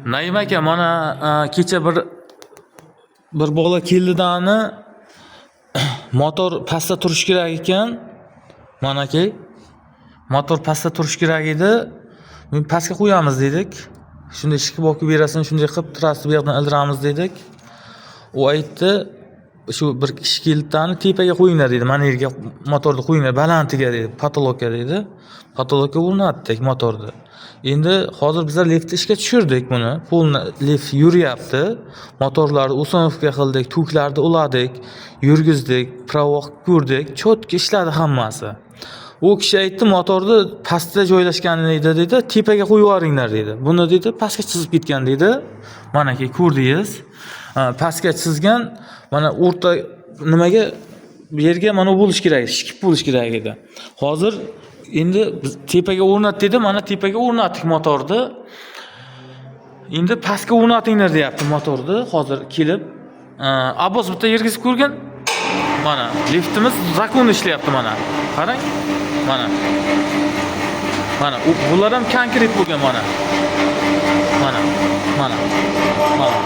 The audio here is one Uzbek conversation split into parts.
Naim aka, mana kecha bir bola keldidani motor pastda turish kerak ekan. Mana aka, motor pastda turish kerak edi. Men pastga qo'yamiz dedik. Shunday ishga bokib berasin, shunday qilib trasni bu yoqdan ildiramiz dedik. U aytdi, shu bir kishi keldidani tepaga qo'yinglar dedi. Mana yerga motorni qo'yinglar, balantiga dedi, patologga dedi. Patologga o'rnatdik motorni. Endi hozir bizlar liftni ishga tushirdik buni. Pulni lift yuryapti. Motorlarni usunovka qildik, tuklarni uladik, yurgizdik, pravoq ko'rdik, cho'tki ishladi hammasi. U kishi aytdi, motorni pastda joylashganini dedi, tepaga qo'yib yuboringlar dedi. Buni dedi, pastga chizib ketgan dedi. Mana aka ko'rdingiz. Pastga chizgan, mana o'rta nimaga yerga mana bo'lish kerak, shikib bo'lish kerak edi. Hozir endi tepaga o'rnat dedi, mana tepaga o'rnatdik motorni. Endi pastga o'rnatinglar deyapti motorni. Hozir kelib, Abbos bitta yergizib ko'rgan. Mana liftimiz zakon ishlayapti mana. Qarang. Mana. Mana bular ham konkret bo'lgan mana. Mana. Mana. Mana.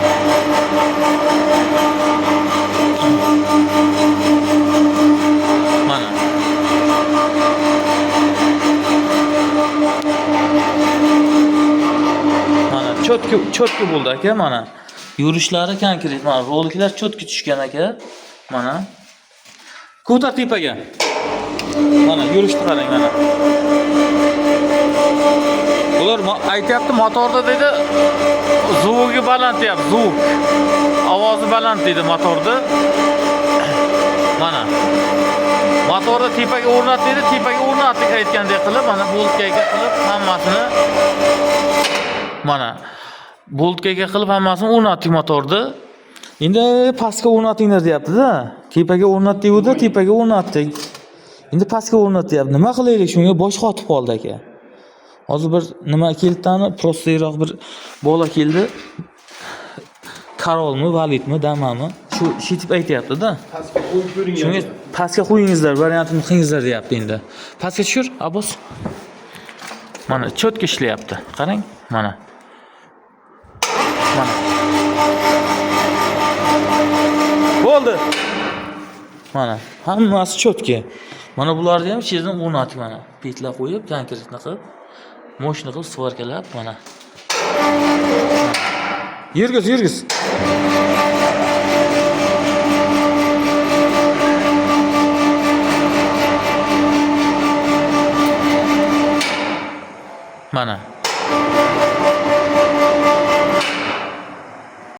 Mana. Mana cho'tki bo'ldi aka, mana. Yurishlari konkret, mana roliklar cho'tki tushgan aka. Mana. Ko'tar tepaga. Mana yurishni qarang mana. Ular aytayapti motorda dedi, zvugi baland deyapti, zvuk. Ovozi baland dedi motorda. Mana. Motorni tepaga o'rnat dedi, tepaga o'rnatdik aytgandek qilib, mana boltkaga qilib hammasini mana boltkaga qilib hammasini o'rnatdik motorni. Endi pastga o'rnatinglar deyapti-da. Tepaga o'rnat deydi, tepaga o'rnatdik. Endi pastga o'rnat deyapti. Nima qilaylik shunga? Bosh qotib qoldi aka. Hozir bir nima keldi-tani, prostoyroq bir bola keldi. Karolmi, validmi, damami? Shu shitib aytayapti-da. Pastga qo'yib ko'ring. Shunga pastga qo'yingizlar, variantini qilingizlar deyapti endi. Pastga tushir, Abbos. Mana cho'tki ishlayapti. Qarang, mana. Mana. Bo'ldi. Mana, hammasi cho'tki. Mana bularni ham chizdim o'rnatib mana. Petlar qo'yib, konkretni qilib, moshina qilib, svarkalab mana. Yurgiz.